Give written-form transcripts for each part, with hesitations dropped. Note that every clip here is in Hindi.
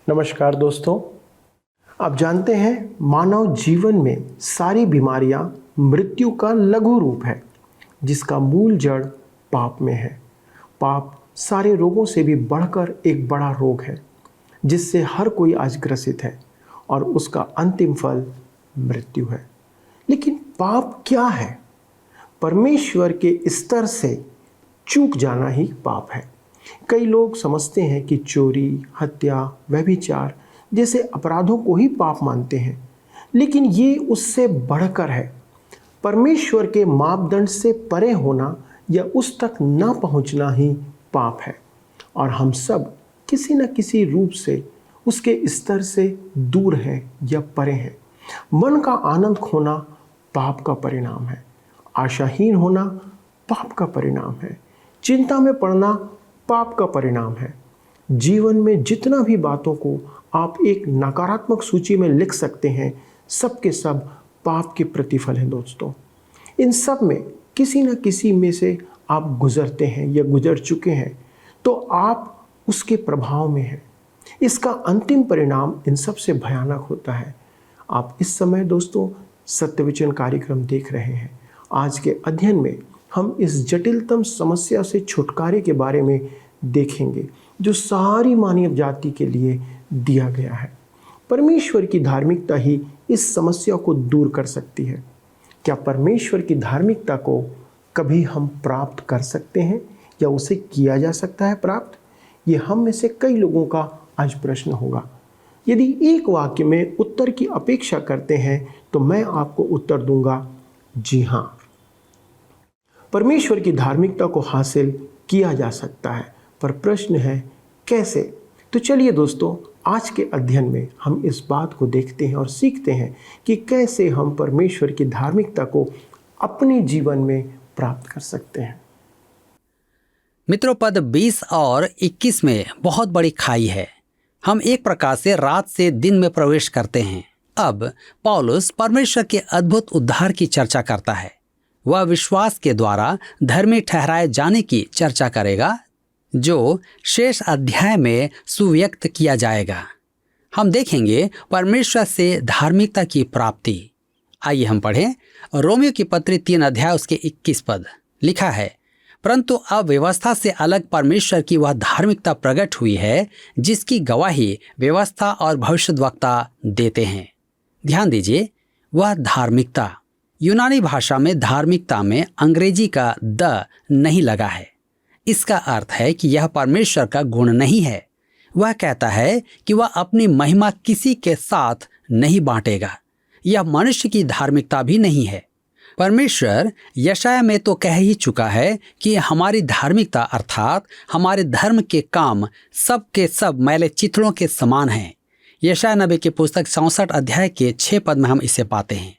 नमस्कार दोस्तों। आप जानते हैं मानव जीवन में सारी बीमारियां मृत्यु का लघु रूप है, जिसका मूल जड़ पाप में है। पाप सारे रोगों से भी बढ़कर एक बड़ा रोग है, जिससे हर कोई आज ग्रसित है और उसका अंतिम फल मृत्यु है। लेकिन पाप क्या है? परमेश्वर के स्तर से चूक जाना ही पाप है। कई लोग समझते हैं कि चोरी, हत्या, व्यभिचार जैसे अपराधों को ही पाप मानते हैं, लेकिन ये उससे बढ़कर है। परमेश्वर के मापदंड से परे होना या उस तक न पहुंचना ही पाप है, और हम सब किसी न किसी रूप से उसके स्तर से दूर हैं या परे हैं। मन का आनंद खोना पाप का परिणाम है। आशाहीन होना पाप का परिणाम है। चिंता में पड़ना पाप का परिणाम है। जीवन में जितना भी बातों को आप एक नकारात्मक सूची में लिख सकते हैं, सब के सब पाप के प्रतिफल हैं दोस्तों। इन सब में किसी न किसी में से आप गुजरते हैं या गुजर चुके हैं, तो आप उसके प्रभाव में हैं। इसका अंतिम परिणाम इन सब से भयानक होता है। आप इस समय दोस्तों सत्यवचन कार्यक्रम देख रहे हैं। आज के अध्ययन में हम इस जटिलतम समस्या से छुटकारे के बारे में देखेंगे, जो सारी मानव जाति के लिए दिया गया है। परमेश्वर की धार्मिकता ही इस समस्या को दूर कर सकती है। क्या परमेश्वर की धार्मिकता को कभी हम प्राप्त कर सकते हैं या उसे किया जा सकता है प्राप्त? ये हम में से कई लोगों का आज प्रश्न होगा। यदि एक वाक्य में उत्तर की अपेक्षा करते हैं तो मैं आपको उत्तर दूंगा, जी हाँ, परमेश्वर की धार्मिकता को हासिल किया जा सकता है। पर प्रश्न है कैसे? तो चलिए दोस्तों, आज के अध्ययन में हम इस बात को देखते हैं और सीखते हैं कि कैसे हम परमेश्वर की धार्मिकता को अपने जीवन में प्राप्त कर सकते हैं। मित्रों, पद 20 और 21 में बहुत बड़ी खाई है। हम एक प्रकार से रात से दिन में प्रवेश करते हैं। अब पौलुस परमेश्वर के अद्भुत उद्धार की चर्चा करता है। वह विश्वास के द्वारा धर्मी ठहराए जाने की चर्चा करेगा, जो शेष अध्याय में सुव्यक्त किया जाएगा। हम देखेंगे परमेश्वर से धार्मिकता की प्राप्ति। आइए हम पढ़ें रोमियो की पत्री 3 अध्याय उसके 21 पद। लिखा है, परंतु अब व्यवस्था से अलग परमेश्वर की वह धार्मिकता प्रकट हुई है, जिसकी गवाही व्यवस्था और भविष्यद्वक्ता देते हैं। ध्यान दीजिए, वह धार्मिकता। यूनानी भाषा में धार्मिकता में अंग्रेजी का द नहीं लगा है। इसका अर्थ है कि यह परमेश्वर का गुण नहीं है। वह कहता है कि वह अपनी महिमा किसी के साथ नहीं बांटेगा। यह मनुष्य की धार्मिकता भी नहीं है। परमेश्वर यशाया में तो कह ही चुका है कि हमारी धार्मिकता अर्थात हमारे धर्म के काम सब के सब मैले चिथड़ों के समान हैं। यशाया नबी की पुस्तक 64 अध्याय के 6 पद में हम इसे पाते हैं।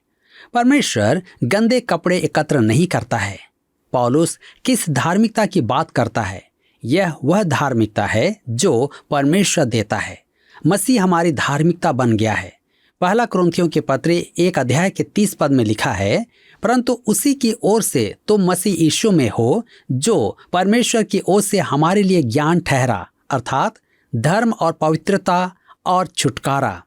परमेश्वर गंदे कपड़े एकत्र नहीं करता है। पौलुस किस धार्मिकता की बात करता है? यह वह धार्मिकता है जो परमेश्वर देता है। मसीह हमारी धार्मिकता बन गया है। पहला कुरिन्थियों के पत्र 1 अध्याय के 30 पद में लिखा है, परंतु उसी की ओर से तो मसीह यीशु में हो, जो परमेश्वर की ओर से हमारे लिए ज्ञान ठहरा, अर्थात धर्म और पवित्रता और छुटकारा।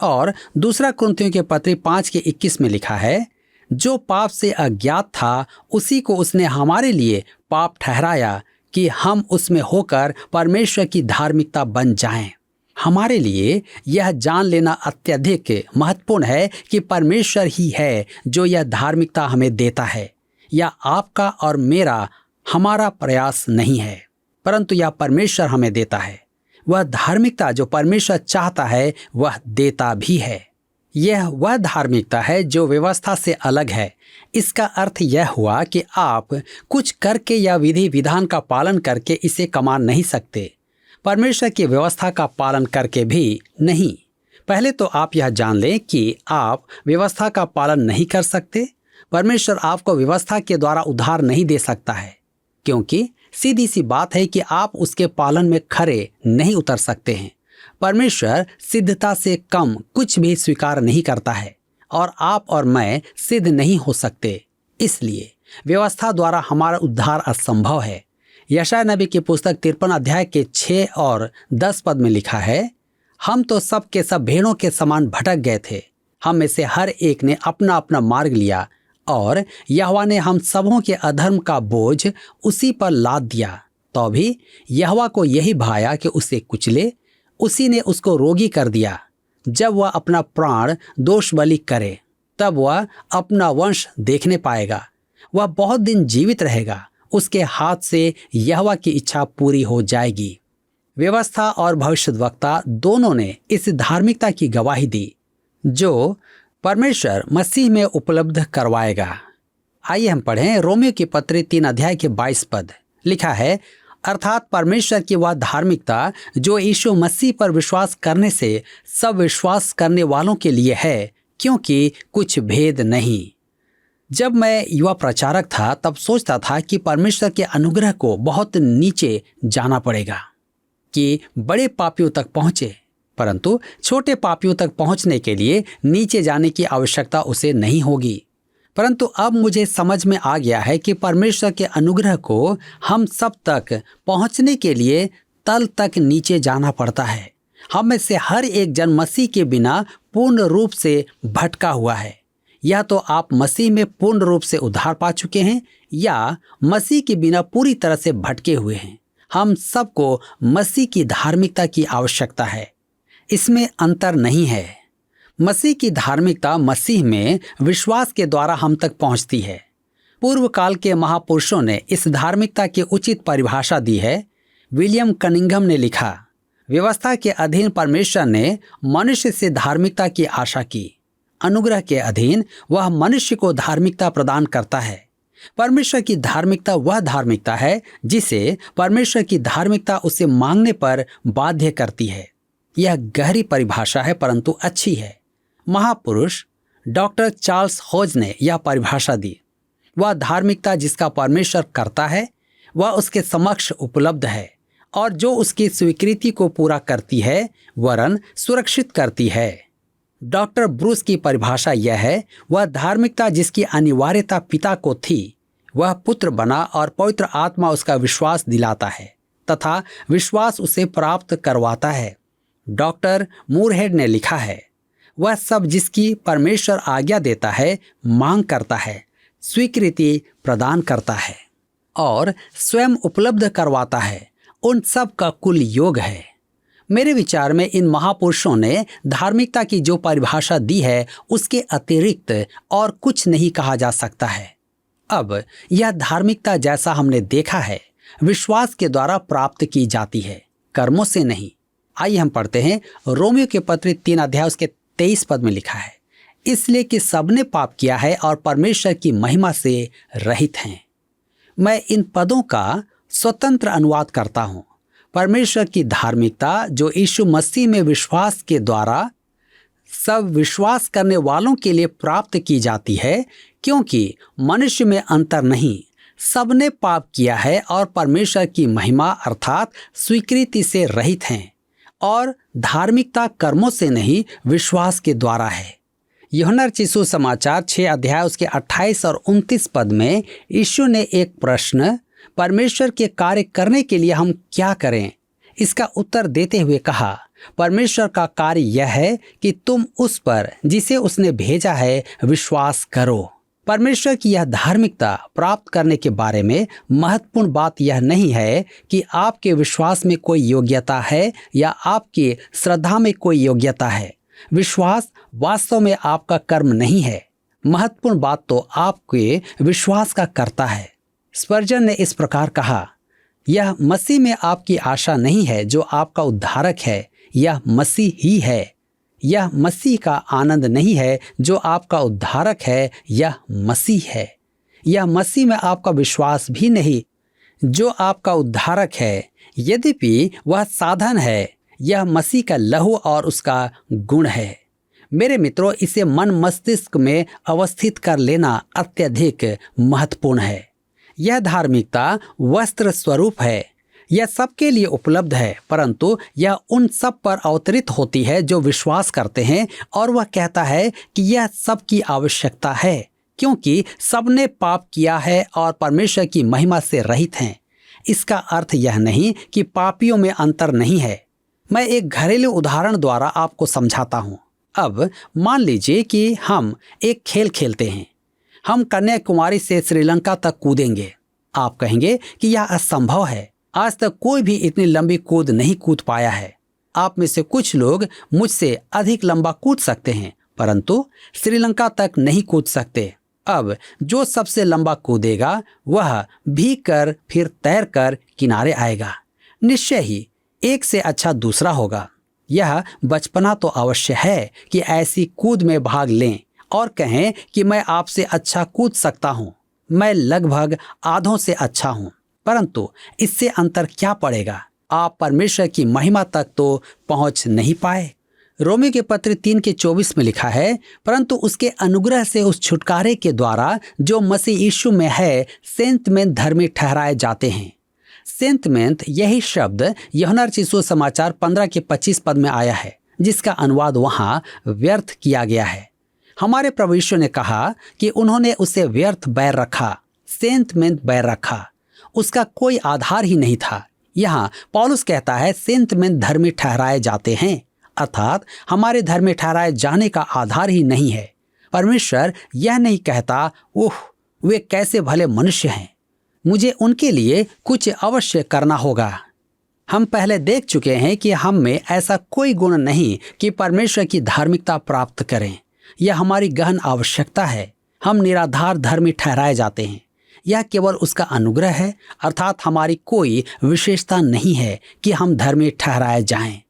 और दूसरा कुरिन्थियों के पत्र 5 के 21 में लिखा है, जो पाप से अज्ञात था उसी को उसने हमारे लिए पाप ठहराया, कि हम उसमें होकर परमेश्वर की धार्मिकता बन जाएं। हमारे लिए यह जान लेना अत्यधिक महत्वपूर्ण है कि परमेश्वर ही है जो यह धार्मिकता हमें देता है। यह आपका और मेरा हमारा प्रयास नहीं है, परंतु यह परमेश्वर हमें देता है। वह धार्मिकता जो परमेश्वर चाहता है वह देता भी है। यह वह धार्मिकता है जो व्यवस्था से अलग है। इसका अर्थ यह हुआ कि आप कुछ करके या विधि विधान का पालन करके इसे कमा नहीं सकते। परमेश्वर की व्यवस्था का पालन करके भी नहीं। पहले तो आप यह जान लें कि आप व्यवस्था का पालन नहीं कर सकते। परमेश्वर आपको व्यवस्था के द्वारा उद्धार नहीं दे सकता है, क्योंकि सीधी सी बात है कि आप उसके पालन में खरे नहीं उतर सकते हैं। परमेश्वर सिद्धता से कम कुछ भी स्वीकार नहीं करता है और आप और मैं सिद्ध नहीं हो सकते। इसलिए व्यवस्था द्वारा हमारा उद्धार असंभव है। यशायाह नबी की पुस्तक 53 अध्याय के 6 और 10 पद में लिखा है, हम तो सब के सब भेड़ों के समान भटक गए थे। हम में से हर एक ने अपना अपना मार्ग लिया और यहोवा ने हम सबों के अधर्म का बोझ उसी पर लाद दिया। तो भी यहोवा को यही भाया कि उसे कुचले। उसी ने उसको रोगी कर दिया। जब वह अपना प्राण दोष बलि करे तब वह अपना वंश देखने पाएगा। वह बहुत दिन जीवित रहेगा। उसके हाथ से यहोवा की इच्छा पूरी हो जाएगी। व्यवस्था और भविष्यद्वक्ता दोनों ने इस धार्मिकता की गवाही दी जो परमेश्वर मसीह में उपलब्ध करवाएगा। आइए हम पढ़ें रोमियो की पत्री 3 अध्याय के 22 पद। लिखा है, अर्थात परमेश्वर की वह धार्मिकता जो यीशु मसीह पर विश्वास करने से सब विश्वास करने वालों के लिए है, क्योंकि कुछ भेद नहीं। जब मैं युवा प्रचारक था तब सोचता था कि परमेश्वर के अनुग्रह को बहुत नीचे जाना पड़ेगा कि बड़े पापियों तक पहुंचे, परंतु छोटे पापियों तक पहुंचने के लिए नीचे जाने की आवश्यकता उसे नहीं होगी। परंतु अब मुझे समझ में आ गया है कि परमेश्वर के अनुग्रह को हम सब तक पहुंचने के लिए तल तक नीचे जाना पड़ता है। हम में से हर एक जन मसीह के बिना पूर्ण रूप से भटका हुआ है। या तो आप मसीह में पूर्ण रूप से उद्धार पा चुके हैं या मसीह के बिना पूरी तरह से भटके हुए हैं। हम सबको मसीह की धार्मिकता की आवश्यकता है, इसमें अंतर नहीं है। मसीह की धार्मिकता मसीह में विश्वास के द्वारा हम तक पहुंचती है। पूर्व काल के महापुरुषों ने इस धार्मिकता की उचित परिभाषा दी है। विलियम कनिंघम ने लिखा, व्यवस्था के अधीन परमेश्वर ने मनुष्य से धार्मिकता की आशा की। अनुग्रह के अधीन वह मनुष्य को धार्मिकता प्रदान करता है। परमेश्वर की धार्मिकता वह धार्मिकता है जिसे परमेश्वर की धार्मिकता उसे मांगने पर बाध्य करती है। यह गहरी परिभाषा है परंतु अच्छी है। महापुरुष डॉक्टर चार्ल्स होज ने यह परिभाषा दी, वह धार्मिकता जिसका परमेश्वर करता है वह उसके समक्ष उपलब्ध है और जो उसकी स्वीकृति को पूरा करती है वरन सुरक्षित करती है। डॉक्टर ब्रूस की परिभाषा यह है, वह धार्मिकता जिसकी अनिवार्यता पिता को थी वह पुत्र बना और पवित्र आत्मा उसका विश्वास दिलाता है तथा विश्वास उसे प्राप्त करवाता है। डॉक्टर मूरहेड ने लिखा है, वह सब जिसकी परमेश्वर आज्ञा देता है, मांग करता है, स्वीकृति प्रदान करता है और स्वयं उपलब्ध करवाता है, उन सब का कुल योग है। मेरे विचार में इन महापुरुषों ने धार्मिकता की जो परिभाषा दी है उसके अतिरिक्त और कुछ नहीं कहा जा सकता है। अब यह धार्मिकता जैसा हमने देखा है विश्वास के द्वारा प्राप्त की जाती है, कर्मों से नहीं। आइए हम पढ़ते हैं रोमियो के पत्र 3 अध्याय उसके 23 पद में लिखा है, इसलिए कि सबने पाप किया है और परमेश्वर की महिमा से रहित हैं। मैं इन पदों का स्वतंत्र अनुवाद करता हूं। परमेश्वर की धार्मिकता जो यीशु मसीह में विश्वास के द्वारा सब विश्वास करने वालों के लिए प्राप्त की जाती है, क्योंकि मनुष्य में अंतर नहीं, सबने पाप किया है और परमेश्वर की महिमा अर्थात स्वीकृति से रहित हैं और धार्मिकता कर्मों से नहीं विश्वास के द्वारा है। यूहन्ना रचित सुसमाचार 6 अध्याय उसके 28 और 29 पद में यीशु ने एक प्रश्न, परमेश्वर के कार्य करने के लिए हम क्या करें, इसका उत्तर देते हुए कहा, परमेश्वर का कार्य यह है कि तुम उस पर जिसे उसने भेजा है विश्वास करो। परमेश्वर की यह धार्मिकता प्राप्त करने के बारे में महत्वपूर्ण बात यह नहीं है कि आपके विश्वास में कोई योग्यता है या आपकी श्रद्धा में कोई योग्यता है। विश्वास वास्तव में आपका कर्म नहीं है। महत्वपूर्ण बात तो आपके विश्वास का करता है। स्पर्जन ने इस प्रकार कहा, यह मसीह में आपकी आशा नहीं है जो आपका उद्धारक है, यह मसीह ही है। यह मसीह का आनंद नहीं है जो आपका उद्धारक है, यह मसीह है। यह मसीह में आपका विश्वास भी नहीं जो आपका उद्धारक है, यद्यपि वह साधन है। यह मसीह का लहू और उसका गुण है। मेरे मित्रों, इसे मन मस्तिष्क में अवस्थित कर लेना अत्यधिक महत्वपूर्ण है। यह धार्मिकता वस्त्र स्वरूप है, यह सबके लिए उपलब्ध है, परंतु यह उन सब पर अवतरित होती है जो विश्वास करते हैं, और वह कहता है कि यह सबकी आवश्यकता है क्योंकि सबने पाप किया है और परमेश्वर की महिमा से रहित हैं। इसका अर्थ यह नहीं कि पापियों में अंतर नहीं है। मैं एक घरेलू उदाहरण द्वारा आपको समझाता हूँ। अब मान लीजिए कि हम एक खेल खेलते हैं। हम कन्याकुमारी से श्रीलंका तक कूदेंगे। आप कहेंगे कि यह असंभव है, आज तक कोई भी इतनी लंबी कूद नहीं कूद पाया है। आप में से कुछ लोग मुझसे अधिक लंबा कूद सकते हैं, परंतु श्रीलंका तक नहीं कूद सकते। अब जो सबसे लंबा कूदेगा वह भीग कर फिर तैर कर किनारे आएगा। निश्चय ही एक से अच्छा दूसरा होगा। यह बचपना तो अवश्य है कि ऐसी कूद में भाग लें और कहें कि मैं आपसे अच्छा कूद सकता हूँ, मैं लगभग आधों से अच्छा हूँ। परंतु इससे अंतर क्या पड़ेगा? आप परमेश्वर की महिमा तक तो पहुंच नहीं पाए। रोमियो के पत्र 3:24 में लिखा है, परंतु उसके अनुग्रह से उस छुटकारे के द्वारा जो मसीह यीशु में है सेंत में धर्मी ठहराए जाते हैं। सेंत में यही शब्द यूहन्ना रचित सुसमाचार 15:25 पद में आया है, जिसका अनुवाद वहां व्यर्थ किया गया है। हमारे प्रभु यीशु ने कहा कि उन्होंने उसे व्यर्थ बैर रखा, सेंत में बैर रखा, उसका कोई आधार ही नहीं था। यहाँ पौलुस कहता है सेंत में धर्मी ठहराए जाते हैं, अर्थात हमारे धर्मी ठहराए जाने का आधार ही नहीं है। परमेश्वर यह नहीं कहता ओह वे कैसे भले मनुष्य हैं, मुझे उनके लिए कुछ अवश्य करना होगा। हम पहले देख चुके हैं कि हम में ऐसा कोई गुण नहीं कि परमेश्वर की धार्मिकता प्राप्त करें। यह हमारी गहन आवश्यकता है। हम निराधार धर्मी ठहराए जाते हैं। यह केवल उसका अनुग्रह है, अर्थात हमारी कोई विशेषता नहीं है कि हम धर्मी ठहराए जाएं।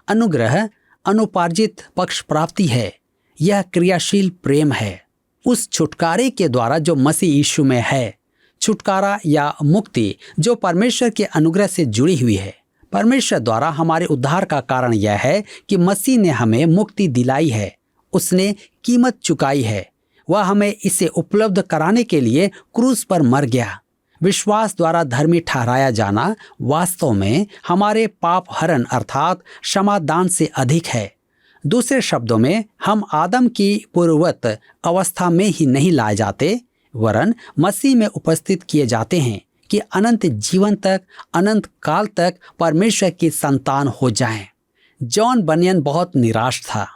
अनुग्रह अनुपार्जित पक्ष प्राप्ति है। यह क्रियाशील प्रेम है उस छुटकारे के द्वारा जो मसीह यीशु में है। छुटकारा या मुक्ति जो परमेश्वर के अनुग्रह से जुड़ी हुई है। परमेश्वर द्वारा हमारे उद्धार का कारण यह है कि मसीह ने हमें मुक्ति दिलाई है, उसने कीमत चुकाई है। वह हमें इसे उपलब्ध कराने के लिए क्रूस पर मर गया। विश्वास द्वारा धर्मी ठहराया जाना वास्तव में हमारे पाप हरण अर्थात क्षमादान से अधिक है। दूसरे शब्दों में, हम आदम की पूर्ववत अवस्था में ही नहीं लाए जाते, वरन मसीह में उपस्थित किए जाते हैं कि अनंत जीवन तक, अनंत काल तक परमेश्वर की संतान हो जाएं। जॉन बनियन बहुत निराश था,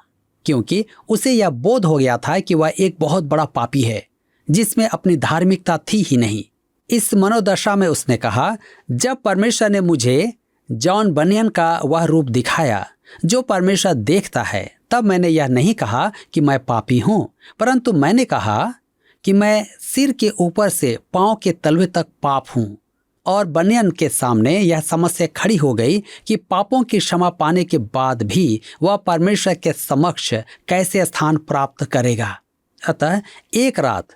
क्योंकि उसे यह बोध हो गया था कि वह एक बहुत बड़ा पापी है जिसमें अपनी धार्मिकता थी ही नहीं। इस मनोदशा में उसने कहा, जब परमेश्वर ने मुझे जॉन बनियन का वह रूप दिखाया जो परमेश्वर देखता है, तब मैंने यह नहीं कहा कि मैं पापी हूं, परंतु मैंने कहा कि मैं सिर के ऊपर से पांव के तलवे तक पाप हूं। और बनियन के सामने यह समस्या खड़ी हो गई कि पापों की क्षमा पाने के बाद भी वह परमेश्वर के समक्ष कैसे स्थान प्राप्त करेगा। अतः एक रात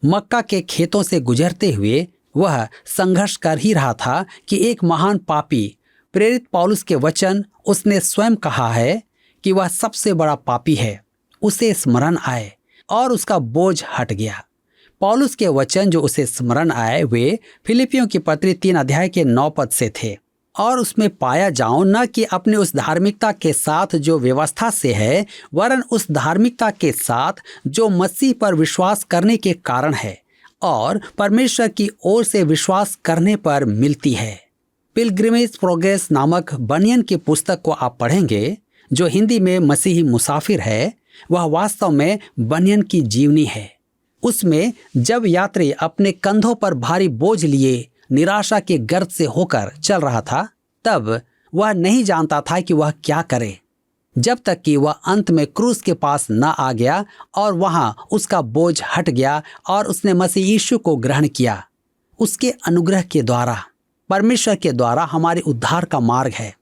मक्का के खेतों से गुजरते हुए वह संघर्ष कर ही रहा था कि एक महान पापी प्रेरित पौलुस के वचन उसने स्वयं कहा है कि वह सबसे बड़ा पापी है, उसे स्मरण आए और उसका बोझ हट गया। पौलुस के वचन जो उसे स्मरण आए वे फिलिपियों की पत्री 3:9 पद से थे, और उसमें पाया जाऊं न कि अपने उस धार्मिकता के साथ जो व्यवस्था से है, वरन उस धार्मिकता के साथ जो मसीह पर विश्वास करने के कारण है और परमेश्वर की ओर से विश्वास करने पर मिलती है। पिलग्रिमेज प्रोग्रेस नामक बनियन की पुस्तक को आप पढ़ेंगे, जो हिंदी में मसीही मुसाफिर है, वह वास्तव में बनियन की जीवनी है। उसमें जब यात्री अपने कंधों पर भारी बोझ लिए निराशा के गर्त से होकर चल रहा था, तब वह नहीं जानता था कि वह क्या करे, जब तक कि वह अंत में क्रूस के पास न आ गया और वहां उसका बोझ हट गया और उसने मसीह यीशु को ग्रहण किया। उसके अनुग्रह के द्वारा, परमेश्वर के द्वारा हमारे उद्धार का मार्ग है।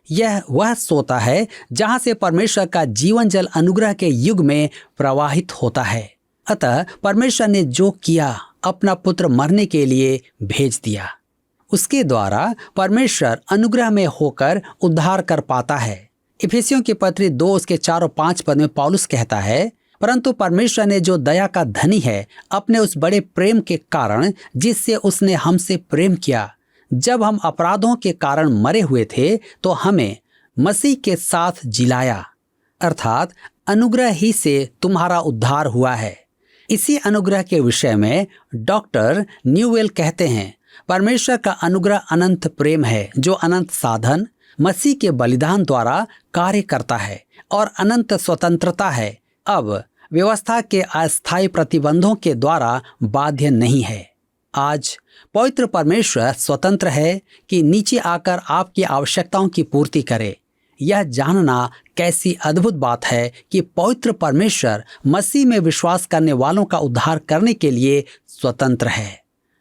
यह वह सोता है जहां से परमेश्वर का जीवन जल अनुग्रह के युग में प्रवाहित होता है। अतः परमेश्वर ने जो किया, अपना पुत्र मरने के लिए भेज दिया। उसके द्वारा परमेश्वर अनुग्रह में होकर उद्धार कर पाता है। इफिसियों की पत्री 2 उसके 4 और 5 पद में पौलुस कहता है, परंतु परमेश्वर ने जो दया का धनी है, अपने उस बड़े प्रेम के कारण जिससे उसने हमसे प्रेम किया, जब हम अपराधों के कारण मरे हुए थे तो हमें मसीह के साथ जिलाया। अर्थात अनुग्रह ही से तुम्हारा उद्धार हुआ है। इसी अनुग्रह के विषय में डॉक्टर न्यूवेल कहते हैं, परमेश्वर का अनुग्रह अनंत प्रेम है जो अनंत साधन, मसीह के बलिदान द्वारा कार्य करता है और अनंत स्वतंत्रता है, अब व्यवस्था के अस्थायी प्रतिबंधों के द्वारा बाध्य नहीं है। आज पवित्र परमेश्वर स्वतंत्र है कि नीचे आकर आपकी आवश्यकताओं की पूर्ति करे। यह जानना कैसी अद्भुत बात है कि पवित्र परमेश्वर मसीह में विश्वास करने वालों का उद्धार करने के लिए स्वतंत्र है।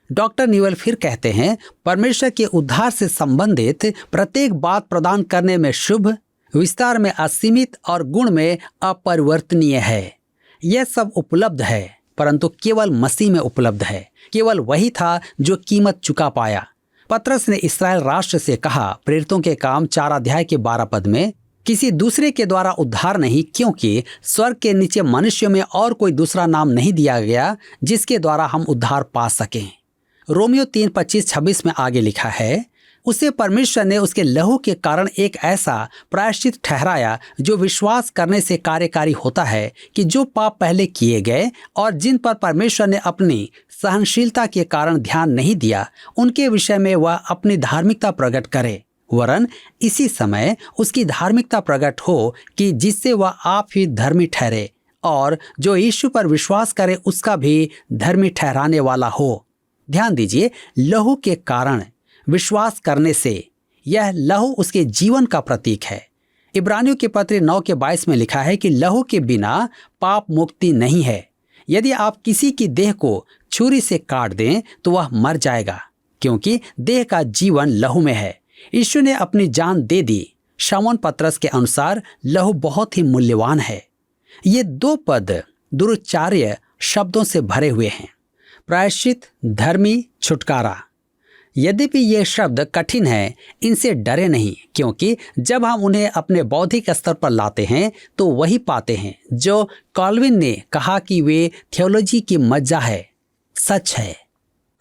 डॉक्टर न्यूएल फिर कहते हैं, परमेश्वर के उद्धार से संबंधित प्रत्येक बात प्रदान करने में शुभ, विस्तार में असीमित और गुण में अपरिवर्तनीय है। यह सब उपलब्ध है, परंतु केवल मसीह में उपलब्ध है। केवल वही था जो कीमत चुका पाया। पतरस ने इस्राएल राष्ट्र से कहा, प्रेरितों के काम 4 अध्याय के 12 पद में, किसी दूसरे के द्वारा उद्धार नहीं, क्योंकि स्वर्ग के नीचे मनुष्य में और कोई दूसरा नाम नहीं दिया गया जिसके द्वारा हम उद्धार पा सकें। रोमियो 3:25-26 में आगे लिखा है, उसे परमेश्वर ने उसके लहू के कारण एक ऐसा प्रायश्चित ठहराया जो विश्वास करने से कार्यकारी होता है कि जो पाप पहले किए गए और जिन पर परमेश्वर ने अपनी सहनशीलता के कारण ध्यान नहीं दिया, उनके विषय में वह अपनी धार्मिकता प्रकट करे, वरन इसी समय उसकी धार्मिकता प्रकट हो कि जिससे वह आप ही धर्मी ठहरे और जो यीशु पर विश्वास करे उसका भी धर्मी ठहराने वाला हो। ध्यान दीजिए, लहू के कारण विश्वास करने से, यह लहू उसके जीवन का प्रतीक है। इब्रानियों के पत्र 9:22 में लिखा है कि लहू के बिना पाप मुक्ति नहीं है। यदि आप किसी की देह को छुरी से काट दें तो वह मर जाएगा, क्योंकि देह का जीवन लहू में है। यीशु ने अपनी जान दे दी। शमौन पतरस के अनुसार लहू बहुत ही मूल्यवान है। ये 2 पद दुरुच्चार्य शब्दों से भरे हुए हैं, प्रायश्चित, धर्मी, छुटकारा। यद्यपि ये शब्द कठिन है, इनसे डरे नहीं, क्योंकि जब हम उन्हें अपने बौद्धिक स्तर पर लाते हैं तो वही पाते हैं जो कॉल्विन ने कहा कि वे थियोलॉजी की मज्जा है, सच है।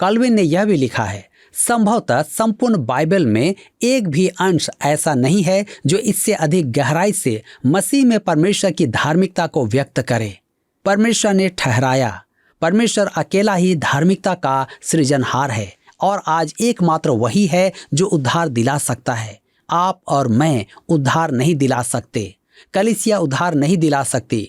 कॉल्विन ने यह भी लिखा है, संभवतः संपूर्ण बाइबल में एक भी अंश ऐसा नहीं है जो इससे अधिक गहराई से मसीह में परमेश्वर की धार्मिकता को व्यक्त करे। परमेश्वर ने ठहराया। परमेश्वर अकेला ही धार्मिकता का सृजनहार है और आज एकमात्र वही है जो उद्धार दिला सकता है। आप और मैं उद्धार नहीं दिला सकते, कलीसिया उद्धार नहीं दिला सकती।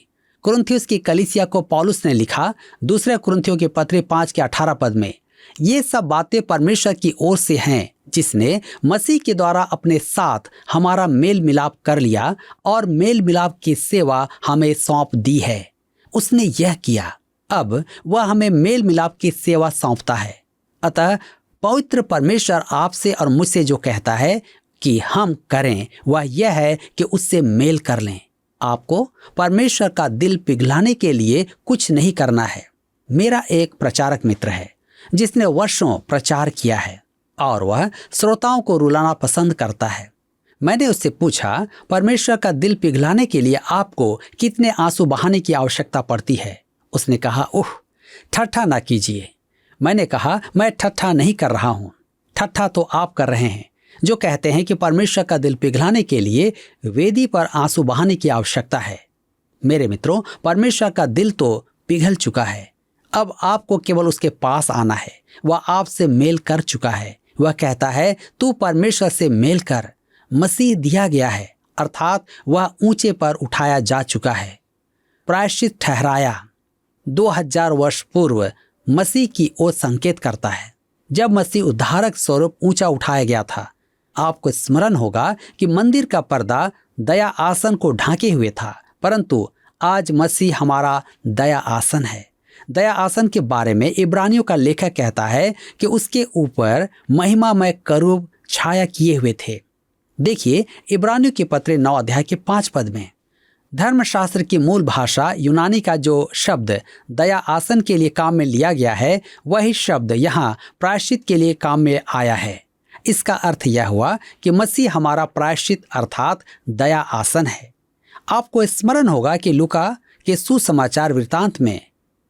कुरिन्थियों की कलीसिया को पौलुस ने लिखा 2 कुरिन्थियों के पत्र 5:18 पद में, ये सब बातें परमेश्वर की ओर से हैं, जिसने मसीह के द्वारा अपने साथ हमारा मेल मिलाप कर लिया और मेल मिलाप की सेवा हमें सौंप दी है। उसने यह किया, अब वह हमें मेल मिलाप की सेवा सौंपता है। अतः पवित्र परमेश्वर आपसे और मुझसे जो कहता है कि हम करें, वह यह है कि उससे मेल कर लें। आपको परमेश्वर का दिल पिघलाने के लिए कुछ नहीं करना है। मेरा एक प्रचारक मित्र है जिसने वर्षों प्रचार किया है और वह श्रोताओं को रुलाना पसंद करता है। मैंने उससे पूछा, परमेश्वर का दिल पिघलाने के लिए आपको कितने आंसू बहाने की आवश्यकता पड़ती है? उसने कहा, उह, ठट्ठा ना कीजिए। मैंने कहा, मैं ठट्ठा नहीं कर रहा हूँ, ठट्ठा तो आप कर रहे हैं जो कहते हैं कि परमेश्वर का दिल पिघलाने के लिए वेदी पर आंसू बहाने की आवश्यकता है। मेरे मित्रों, परमेश्वर का दिल तो पिघल चुका है। अब आपको केवल उसके पास आना है। वह आपसे मेल कर चुका है। वह कहता है, तू परमेश्वर से मेल कर। मसीह दिया गया है, अर्थात वह ऊंचे पर उठाया जा चुका है। प्रायश्चित ठहराया 2000 वर्ष पूर्व मसीह की ओर संकेत करता है, जब मसीह उद्धारक स्वरूप ऊंचा उठाया गया था। आपको स्मरण होगा कि मंदिर का पर्दा दया आसन को ढांके हुए था, परंतु आज मसीह हमारा दया आसन है। दया आसन के बारे में इब्रानियों का लेखक कहता है कि उसके ऊपर महिमामय करूब छाया किए हुए थे। देखिए इब्रानियों के पत्र 9 अध्याय के 5 पद में, धर्मशास्त्र की मूल भाषा यूनानी का जो शब्द दया आसन के लिए काम में लिया गया है, वही शब्द यहाँ प्रायश्चित के लिए काम में आया है। इसका अर्थ यह हुआ कि मसीह हमारा प्रायश्चित अर्थात दया आसन है। आपको स्मरण होगा कि लूका के सुसमाचार वृत्तांत में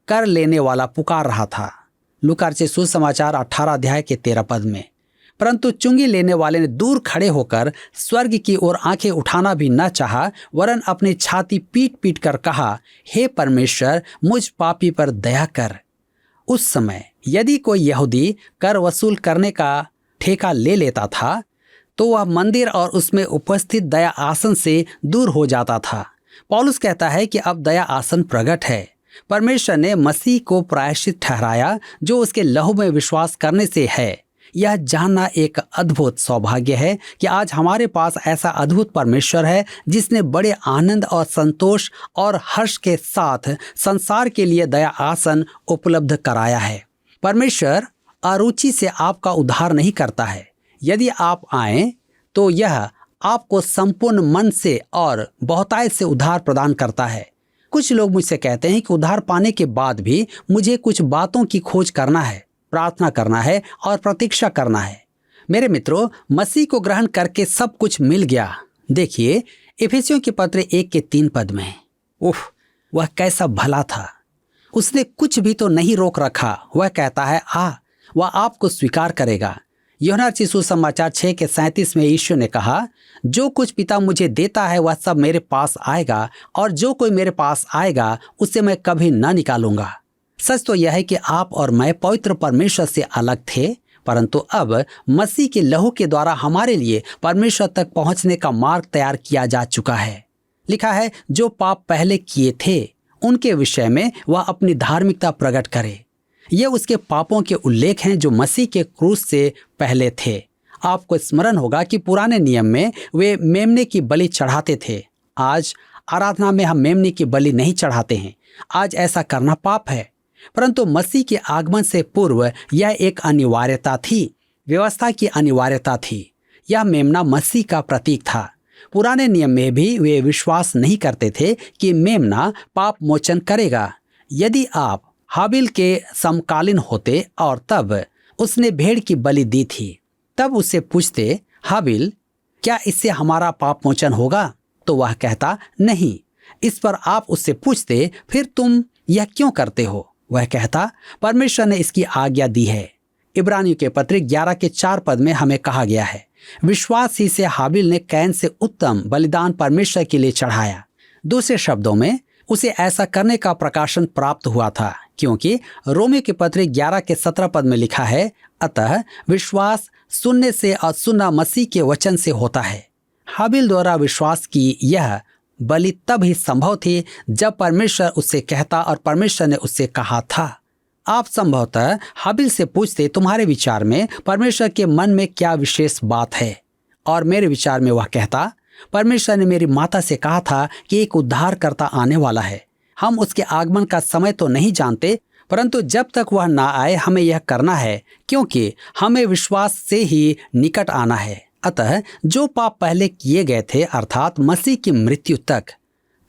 कर लेने वाला पुकार रहा था। लूका के सुसमाचार 18 अध्याय के 13 पद में, परंतु चुंगी लेने वाले ने दूर खड़े होकर स्वर्ग की ओर आंखें उठाना भी न चाहा, वरन अपनी छाती पीट पीट कर कहा, हे परमेश्वर, मुझ पापी पर दया कर। उस समय यदि कोई यहूदी कर वसूल करने का ठेका ले लेता था तो वह मंदिर और उसमें उपस्थित दया आसन से दूर हो जाता था। पौलुस कहता है कि अब दया आसन प्रकट है। परमेश्वर ने मसीह को प्रायश्चित ठहराया जो उसके लहू में विश्वास करने से है। यह जानना एक अद्भुत सौभाग्य है कि आज हमारे पास ऐसा अद्भुत परमेश्वर है जिसने बड़े आनंद और संतोष और हर्ष के साथ संसार के लिए दया आसन उपलब्ध कराया है। परमेश्वर अरुचि से आपका उद्धार नहीं करता है। यदि आप आएं तो यह आपको संपूर्ण मन से और बहुतायत से उद्धार प्रदान करता है। कुछ लोग मुझसे कहते हैं कि उद्धार पाने के बाद भी मुझे कुछ बातों की खोज करना है, प्रार्थना करना है और प्रतीक्षा करना है। मेरे मित्रों, मसीह को ग्रहण करके सब कुछ मिल गया। देखिए इफिसियों के पत्र 1:3 में, उफ, वह कैसा भला था। उसने कुछ भी तो नहीं रोक रखा। वह कहता है वह आपको स्वीकार करेगा। यूहन्ना रचित सुसमाचार 6:37 में यीशु ने कहा, जो कुछ पिता मुझे देता है वह सब मेरे पास आएगा और जो कोई मेरे पास आएगा उसे मैं कभी न निकालूंगा। सच तो यह है कि आप और मैं पवित्र परमेश्वर से अलग थे, परंतु अब मसीह के लहू के द्वारा हमारे लिए परमेश्वर तक पहुंचने का मार्ग तैयार किया जा चुका है। लिखा है, जो पाप पहले किए थे उनके विषय में वह अपनी धार्मिकता प्रकट करे। ये उसके पापों के उल्लेख हैं जो मसीह के क्रूस से पहले थे। आपको स्मरण होगा कि पुराने नियम में वे मेमने की बलि चढ़ाते थे। आज आराधना में हम मेमने की बलि नहीं चढ़ाते हैं। आज ऐसा करना पाप है, परंतु मसीह के आगमन से पूर्व यह एक अनिवार्यता थी, व्यवस्था की अनिवार्यता थी। यह मेमना मसीह का प्रतीक था। पुराने नियम में भी वे विश्वास नहीं करते थे कि मेमना पाप मोचन करेगा। यदि आप हाबिल के समकालीन होते और तब उसने भेड़ की बलि दी थी, तब उससे पूछते, हाबिल, क्या इससे हमारा पाप मोचन होगा? तो वह कहता, नहीं। इस पर आप उससे पूछते, फिर तुम यह क्यों करते हो? वह कहता, परमेश्वर ने इसकी आज्ञा दी है। इब्रानियों के पत्र 11:4 में हमें कहा गया है, विश्वास ही से हाबिल ने कैन से उत्तम बलिदान परमेश्वर के लिए चढ़ाया। दूसरे शब्दों में उसे ऐसा करने का प्रकाशन प्राप्त हुआ था, क्योंकि रोमियो के पत्र 11:17 में लिखा है, अतः विश्वास सुनने से और सुनना मसीह के वचन से होता है। हाबिल द्वारा विश्वास की यह बलि तब ही संभव थी जब परमेश्वर उससे कहता और परमेश्वर ने उससे कहा था। आप संभवतः हाबिल से पूछते, तुम्हारे विचार में परमेश्वर के मन में क्या विशेष बात है? और मेरे विचार में वह कहता, परमेश्वर ने मेरी माता से कहा था कि एक उद्धारकर्ता आने वाला है। हम उसके आगमन का समय तो नहीं जानते, परंतु जब तक वह ना आए हमें यह करना है, क्योंकि हमें विश्वास से ही निकट आना है। अतः जो पाप पहले किए गए थे, अर्थात मसीह की मृत्यु तक,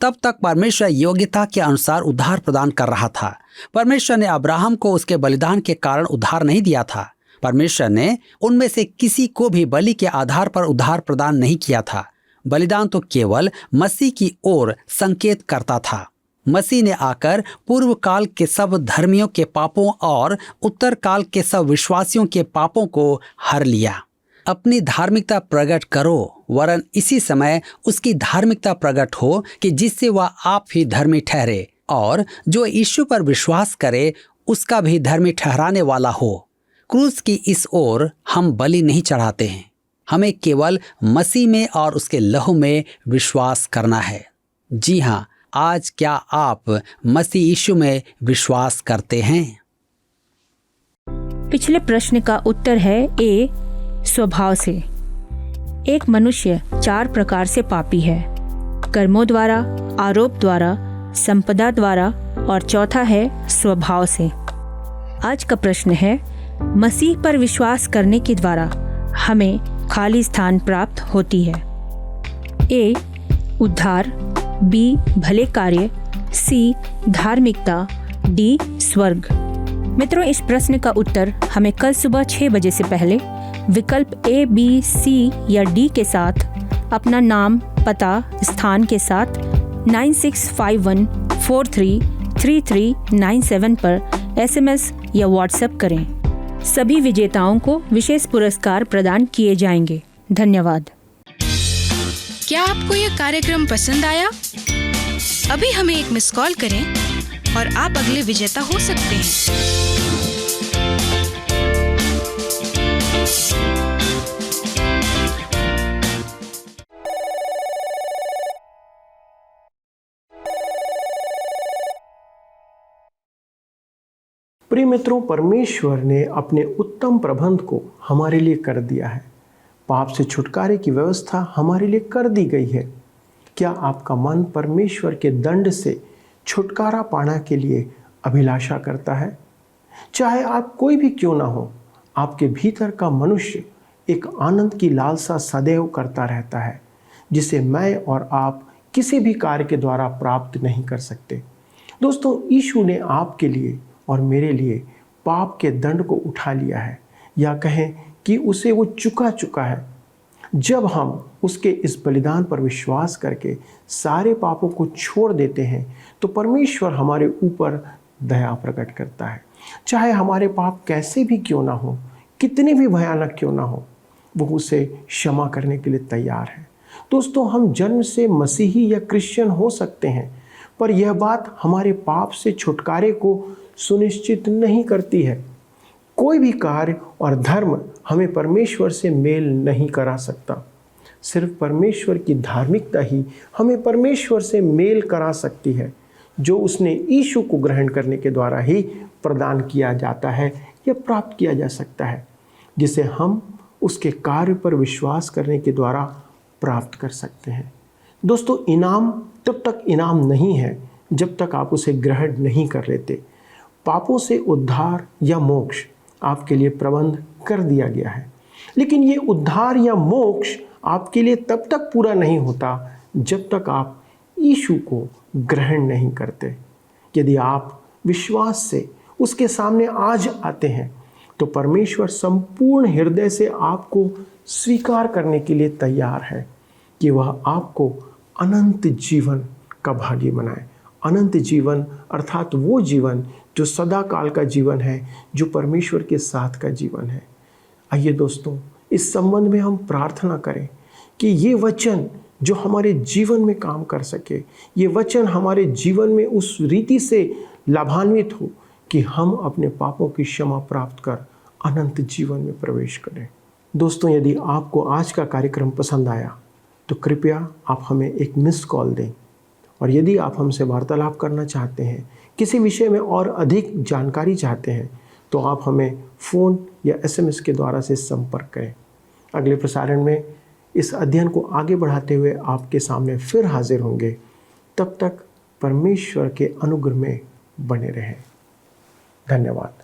तब तक परमेश्वर योग्यता के अनुसार उद्धार प्रदान कर रहा था। परमेश्वर ने अब्राहम को उसके बलिदान के कारण उद्धार नहीं दिया था। परमेश्वर ने उनमें से किसी को भी बलि के आधार पर उद्धार प्रदान नहीं किया था। बलिदान तो केवल मसीह की ओर संकेत करता था। मसीह ने आकर पूर्व काल के सब धर्मियों के पापों और उत्तर काल के सब विश्वासियों के पापों को हर लिया। अपनी धार्मिकता प्रकट करो, वरन इसी समय उसकी धार्मिकता प्रकट हो कि जिससे वह आप ही धर्मी ठहरे और जो यीशु पर विश्वास करे उसका भी धर्मी ठहराने वाला हो। क्रूस की इस ओर हम बलि नहीं चढ़ाते हैं, हमें केवल मसीह में और उसके लहू में विश्वास करना है। जी हाँ, आज क्या आप मसीह यीशु में विश्वास करते हैं? पिछले प्रश्न का उत्तर है ए, स्वभाव से। एक मनुष्य 4 प्रकार से पापी है, कर्मों द्वारा, आरोप द्वारा, संपदा द्वारा और चौथा है स्वभाव से। आज का प्रश्न है, मसीह पर विश्वास करने के द्वारा हमें खाली स्थान प्राप्त होती है। ए, उद्धार, बी, भले कार्य, सी, धार्मिकता, डी, स्वर्ग। मित्रों, इस प्रश्न का उत्तर हमें कल सुबह 6 बजे से पहले विकल्प ए, बी, सी या डी के साथ अपना नाम, पता, स्थान के साथ 9651433397 पर SMS या व्हाट्सएप करें। सभी विजेताओं को विशेष पुरस्कार प्रदान किए जाएंगे। धन्यवाद। क्या आपको यह कार्यक्रम पसंद आया? अभी हमें एक मिस कॉल करें और आप अगले विजेता हो सकते हैं। प्रिय मित्रों, परमेश्वर ने अपने उत्तम प्रबंध को हमारे लिए कर दिया है। पाप से छुटकारे की व्यवस्था हमारे लिए कर दी गई है। क्या आपका मन परमेश्वर के दंड से छुटकारा पाने के लिए अभिलाषा करता है? चाहे आप कोई भी क्यों ना हो, आपके भीतर का मनुष्य एक आनंद की लालसा सदैव करता रहता है, जिसे मैं और आप किसी भी कार्य के द्वारा प्राप्त नहीं कर सकते। दोस्तों, यीशु ने आपके लिए और मेरे लिए पाप के दंड को उठा लिया है, या कहें कि उसे वो चुका है। जब हम उसके इस बलिदान पर विश्वास करके सारे पापों को छोड़ देते हैं तो परमेश्वर हमारे ऊपर दया प्रकट करता है। चाहे हमारे पाप कैसे भी क्यों ना हो, कितने भी भयानक क्यों ना हो, वो उसे क्षमा करने के लिए तैयार है। दोस्तों, हम जन्म से मसीही या क्रिश्चियन हो सकते हैं, पर यह बात हमारे पाप से छुटकारे को सुनिश्चित नहीं करती है। कोई भी कार्य और धर्म हमें परमेश्वर से मेल नहीं करा सकता। सिर्फ परमेश्वर की धार्मिकता ही हमें परमेश्वर से मेल करा सकती है, जो उसने यीशु को ग्रहण करने के द्वारा ही प्रदान किया जाता है या प्राप्त किया जा सकता है, जिसे हम उसके कार्य पर विश्वास करने के द्वारा प्राप्त कर सकते हैं। दोस्तों, इनाम तब तक इनाम नहीं है जब तक आप उसे ग्रहण नहीं कर लेते। पापों से उद्धार या मोक्ष आपके लिए प्रबंध कर दिया गया है, लेकिन ये उद्धार या मोक्ष आपके लिए तब तक पूरा नहीं होता जब तक आप यीशु को ग्रहण नहीं करते। यदि आप विश्वास से उसके सामने आज आते हैं तो परमेश्वर संपूर्ण हृदय से आपको स्वीकार करने के लिए तैयार है कि वह आपको अनंत जीवन का भागी बनाए। अनंत जीवन अर्थात वो जीवन जो सदा काल का जीवन है, जो परमेश्वर के साथ का जीवन है। आइए दोस्तों, इस संबंध में हम प्रार्थना करें कि ये वचन जो हमारे जीवन में काम कर सके, ये वचन हमारे जीवन में उस रीति से लाभान्वित हो कि हम अपने पापों की क्षमा प्राप्त कर अनंत जीवन में प्रवेश करें। दोस्तों, यदि आपको आज का कार्यक्रम पसंद आया तो कृपया आप हमें एक मिस कॉल दें, और यदि आप हमसे वार्तालाप करना चाहते हैं, किसी विषय में और अधिक जानकारी चाहते हैं, तो आप हमें फ़ोन या SMS के द्वारा से संपर्क करें। अगले प्रसारण में इस अध्ययन को आगे बढ़ाते हुए आपके सामने फिर हाजिर होंगे। तब तक परमेश्वर के अनुग्रह में बने रहें। धन्यवाद।